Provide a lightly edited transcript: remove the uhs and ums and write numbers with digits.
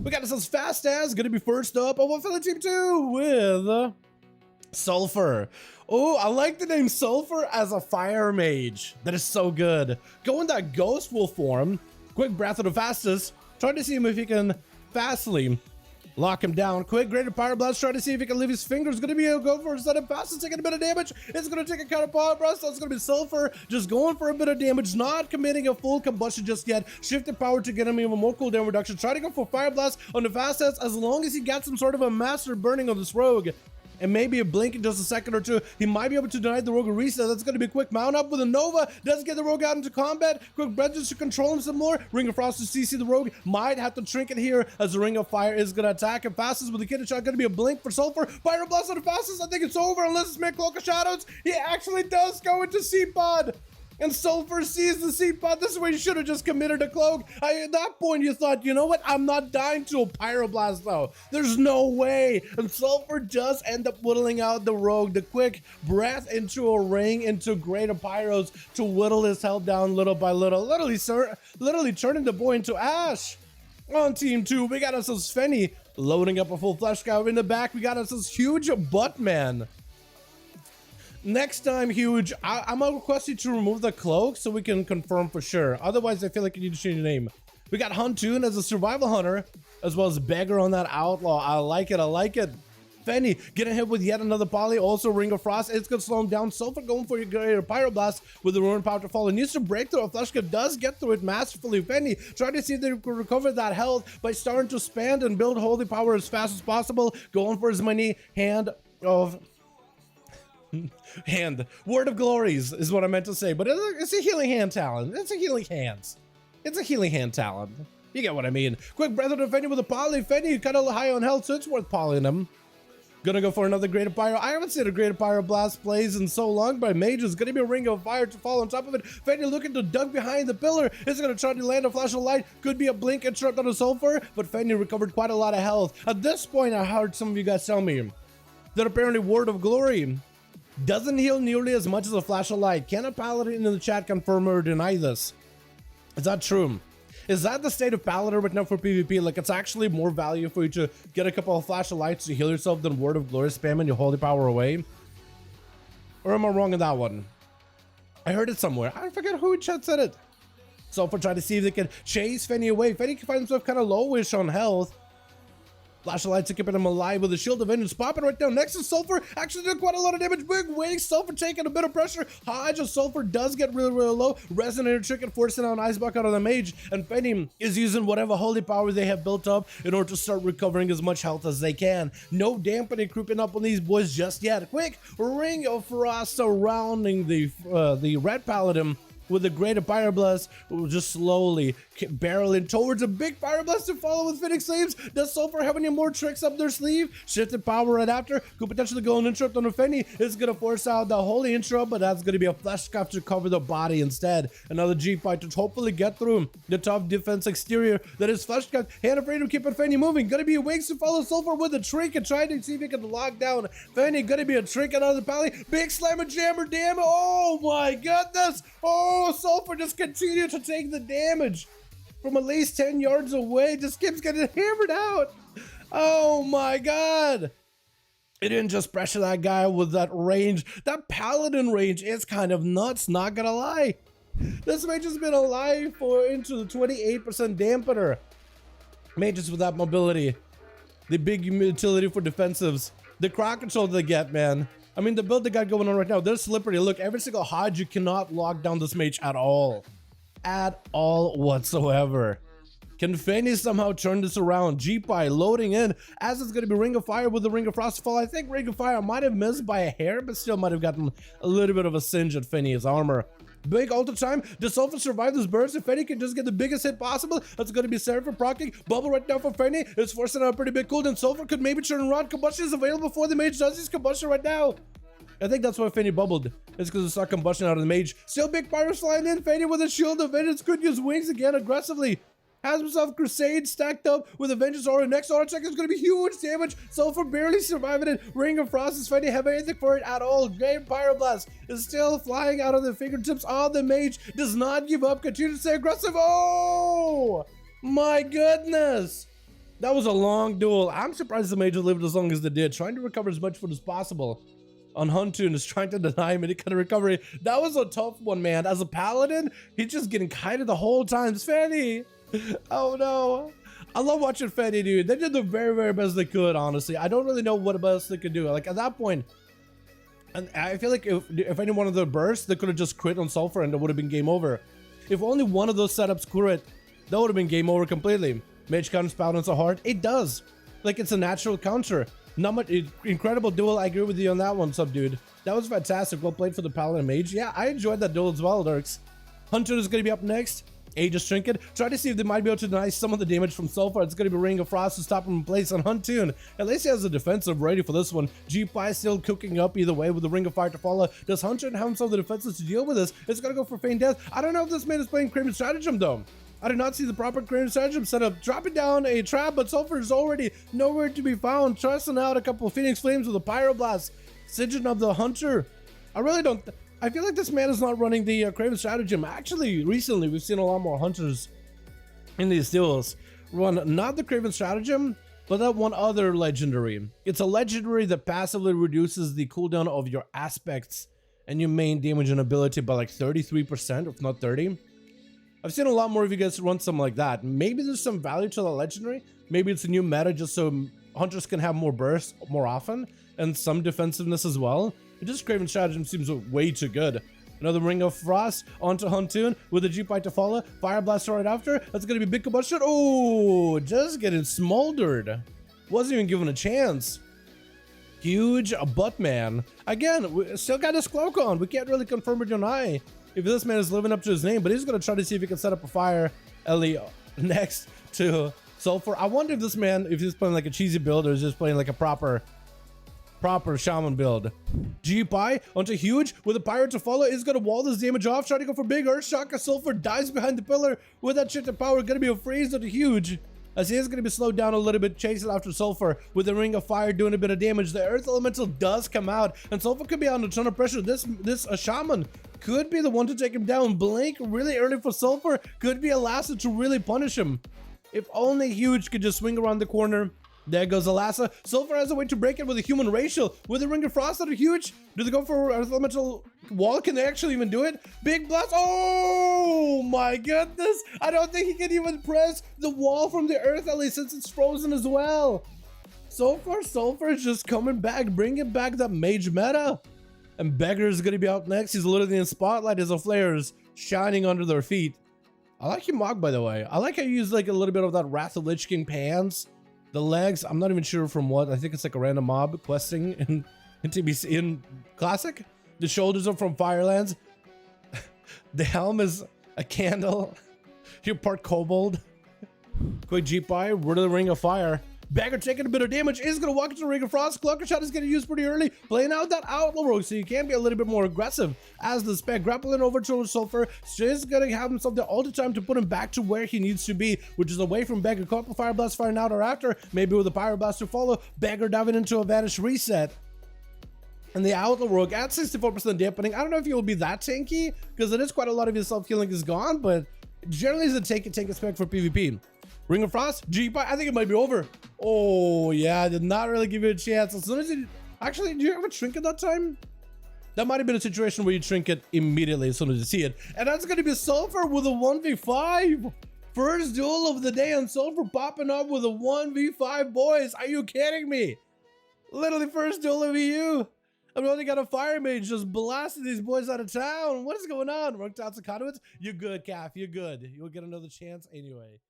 We got ourselves Fast As, gonna be first up. Oh, what for the team 2 with Sulfur. Oh, I like the name Sulfur as a fire mage. That is so good. Go in that Ghost Wolf form. Quick Breath of the Fastest. Try to see if he can fastly lock him down. Quick Greater Pyro Blast. Try to see if he can leave his fingers. Gonna be a go for a sudden fastest, taking a bit of damage. It's gonna take a counter Pyro Blast. That's gonna be Sulfur. Just going for a bit of damage, not committing a full combustion just yet. Shifted power to get him even more cooldown reduction. Try to go for Fire Blast on the Fastest as long as he gets some sort of a master burning on this rogue. And maybe a blink in just a second or two, he might be able to deny the rogue a reset. That's going to be a quick mount up with a Nova. Does get the rogue out into combat. Quick breath just to control him some more. Ring of Frost to CC the rogue. Might have to trinket here as the Ring of Fire is going to attack him fastest with the Kitten Shot. Going to be a blink for Sulfur. Pyro Blast on the fastest. I think it's over unless it's made Cloak of Shadows. He actually does go into Seed Pod. And Sulfur sees the Seed Pod. This is where you should have just committed a Cloak. At that point, you thought, you know what? I'm not dying to a Pyroblast, though. There's no way. And Sulfur does end up whittling out the rogue. The quick breath into a ring, into greater Pyros to whittle his health down little by little. Literally turning the boy into ash. On team 2, we got ourselves Fenny loading up a full flesh cow. In the back, we got ourselves Huge Buttman. Next time, Huge, I'm gonna request you to remove the cloak so we can confirm for sure. Otherwise, I feel like you need to change your name. We got Huntoon as a survival hunter, as well as Beggar on that outlaw. I like it, I like it. Fenny getting hit with yet another poly, also Ring of Frost. It's gonna slow him down. Sulfur going for your greater Pyroblast with the Ruin Power to fall. It needs to break through. A Flesh Gift does get through it masterfully. Fenny trying to see if they can recover that health by starting to spend and build holy power as fast as possible. Going for his mini Word of Glories is what I meant to say, but it's a healing hand talent. It's a healing hands. It's a healing hand talent. You get what I mean. Quick Breath of the Fenny with a poly. Fenny kind of high on health, so it's worth polying him. Gonna go for another Greater Pyro. I haven't seen a Greater Pyro Blast plays in so long by Mage. It's gonna be a Ring of Fire to fall on top of it. Fenny looking to duck behind the pillar. It's gonna try to land a Flash of Light. Could be a blink interrupt on the Sulfur, but Fenny recovered quite a lot of health. At this point, I heard some of you guys tell me that apparently Word of Glory doesn't heal nearly as much as a Flash of Light. Can a Paladin in the chat confirm or deny this? Is that true? Is that the state of Paladin right now for PvP? Like, it's actually more value for you to get a couple of Flash of Lights to heal yourself than Word of Glory spamming your holy power away? Or am I wrong in that one? I heard it somewhere. I forget who in chat said it. Sulfur trying to see if they can chase Fenny away. Fenny can find himself kind of lowish on health. Flash of Lights to keeping him alive with a Shield of Vengeance popping right down next to Sulfur. Actually did quite a lot of damage. Big wing. Sulfur taking a bit of pressure. Hodge of Sulfur does get really low. Resonator Trick and forcing out an Ice Bucket on the Mage. And Fenny is using whatever holy power they have built up in order to start recovering as much health as they can. No dampening creeping up on these boys just yet. Quick Ring of Frost surrounding the Red Paladin with a Greater Pyroblast, will just slowly barreling towards a big Pyroblast to follow with Phoenix Sleeves. Does Sulfur have any more tricks up their sleeve? Shifted power right after. Could potentially go an interrupt on a Fenny. It's going to force out the holy interrupt, but that's going to be a Flesh Scuff to cover the body instead. Another G-Fight to hopefully get through the tough defense exterior that is Flesh Scuff. Hand of Freedom keeping Fenny moving. Going to be a Wings to follow Sulfur with a Trinket, trying to see if he can lock down Fenny. Going to be a Trinket on the pally. Big Slammer Jammer damage. Oh my goodness. Oh, Sulfur just continued to take the damage from at least 10 yards away. Just keeps getting hammered out. Oh my god. It didn't just pressure that guy with that range. That Paladin range is kind of nuts, not gonna lie. This Mage has been alive for into the 28% dampener. Mages with that mobility. The big utility for defensives. The crowd control they get, man. I mean, the build they got going on right now, they're slippery. Look, every single Hodge, you cannot lock down this Mage at all. At all whatsoever. Can Fenny somehow turn this around? G-Pie loading in, as it's going to be Ring of Fire with the Ring of Frost fall. I think Ring of Fire might have missed by a hair, but still might have gotten a little bit of a singe at Fenny's armor. Big ultra time. Does Sulfur survive this burst? If Fenny can just get the biggest hit possible, that's going to be Seraphim proccing. Bubble right now for Fenny. It's forcing out a pretty big cooldown. Sulfur could maybe turn around. Combustion is available before the Mage does his combustion right now. I think that's why Fenny bubbled. It's because it saw combustion out of the Mage. Still big Pyros flying in. Fenny with a Shield of Vengeance could use wings again aggressively. Has himself Crusade stacked up with a Vengeance Aura. Next auto check is going to be huge damage. Sulfur barely surviving it. Ring of Frost is Fenny have anything for it at all. Great Pyroblast is still flying out of the fingertips of the Mage. Does not give up. Continue to stay aggressive. Oh my goodness. That was a long duel. I'm surprised the Mage lived as long as they did, trying to recover as much food as possible. On Huntoon is trying to deny him any kind of recovery. That was a tough one, man. As a paladin, he's just getting kited the whole time. Fenny! Oh no. I love watching Fenny, dude. They did the very, very best they could, honestly. I don't really know what else they could do. Like, at that point, and I feel like if any one of them burst, they could have just crit on Sulfur and it would have been game over. If only one of those setups crit, that would have been game over completely. Mage counter spout into heart. It does. Like, it's a natural counter. Not much. Incredible duel. I agree with you on that one, sub dude. That was fantastic. Well played for the Paladin Mage. Yeah, I enjoyed that duel as well, Dirks. Hunter is going to be up next. Aegis Trinket. Try to see if they might be able to deny some of the damage from Sulfur. It's going to be Ring of Frost to stop him in place on Huntoon. At least he has a defensive ready for this one. G-Pie still cooking up either way with the Ring of Fire to follow. Does Huntoon have himself the defenses to deal with this? It's going to go for Feign Death. I don't know if this man is playing Craven Stratagem though. I did not see the proper Craven Stratagem setup. Dropping down a trap, but Sulfur is already nowhere to be found. Trusting out a couple of Phoenix Flames with a Pyroblast. Sigil of the Hunter. I really don't... I feel like this man is not running the Craven Stratagem. Actually, recently, we've seen a lot more Hunters in these duels run not the Craven Stratagem, but that one other legendary. It's a legendary that passively reduces the cooldown of your aspects and your main damage and ability by like 33%, if not 30. I've seen a lot more of you guys run something like that. Maybe there's some value to the legendary. Maybe it's a new meta just so Hunters can have more bursts more often and some defensive as well. It just Craven Stratagem seems way too good. Another Ring of Frost onto Huntoon with a G-Pie to follow. Fire Blast right after. That's going to be big combustion. Oh, just getting smoldered. Wasn't even given a chance. Huge butt man. Again, we still got his cloak on. We can't really confirm or deny if this man is living up to his name, but he's going to try to see if he can set up a fire Ellie next to Sulfur. I wonder if this man, if he's playing like a cheesy build or is just playing like a proper shaman build. G-Pie onto Huge with a Pyro to follow is going to wall this damage off, trying to go for big Earth Shock as Sulfur dives behind the pillar with that shit to power. Going to be a freeze onto Huge as he is going to be slowed down a little bit, chasing after Sulfur with the Ring of Fire doing a bit of damage. The Earth Elemental does come out and Sulfur could be under a ton of pressure. This shaman could be the one to take him down. Blink really early for Sulfur could be a Lassa to really punish him. If only Huge could just swing around the corner. There goes Alassa. Sulfur has a way to break it with a human racial. With the Ring of Frost that are huge. Do they go for Earth Elemental wall? Can they actually even do it? Big blast. Oh my goodness. I don't think he can even press the wall from the Earth Ellie since it's frozen as well. So far, Sulfur is just coming back, bringing back that Mage meta. And Beggar is going to be out next. He's literally in spotlight as the flares shining under their feet. I like your Mog, by the way. I like how you use like a little bit of that Wrath of Lich King pants. The legs, I'm not even sure from what. I think it's like a random mob questing in TBC in Classic. The shoulders are from Firelands. The helm is a candle. You're part kobold. Quick G-Pie, rid of the Ring of Fire. Bagger taking a bit of damage, is going to walk into the Ring of Frost. Clucker Shot is getting used pretty early, playing out that Outlaw Rogue, so you can be a little bit more aggressive. As the spec grappling over to Sulfur, she's going to have himself the ultimate time to put him back to where he needs to be, which is away from Bagger. Couple Fire Blast firing out or after, maybe with a Pyro Blast to follow. Bagger diving into a Vanish Reset. And the Outlaw Rogue at 64% dampening. I don't know if he will be that tanky, because it is quite a lot of his self-healing is gone, but generally is a tank spec for PvP. Ring of Frost, G-Pie, I think it might be over. Oh, yeah, did not really give you a chance. As soon as he... Actually, do you have a trinket that time? That might have been a situation where you trinket immediately as soon as you see it. And that's going to be Sulfur with a 1v5. First duel of the day, and Sulfur popping up with a 1v5, boys. Are you kidding me? Literally first duel of EU. I've only got a Fire Mage just blasting these boys out of town. What is going on? Runk Tots and Conduits? You're good, Calf. You're good. You'll get another chance anyway.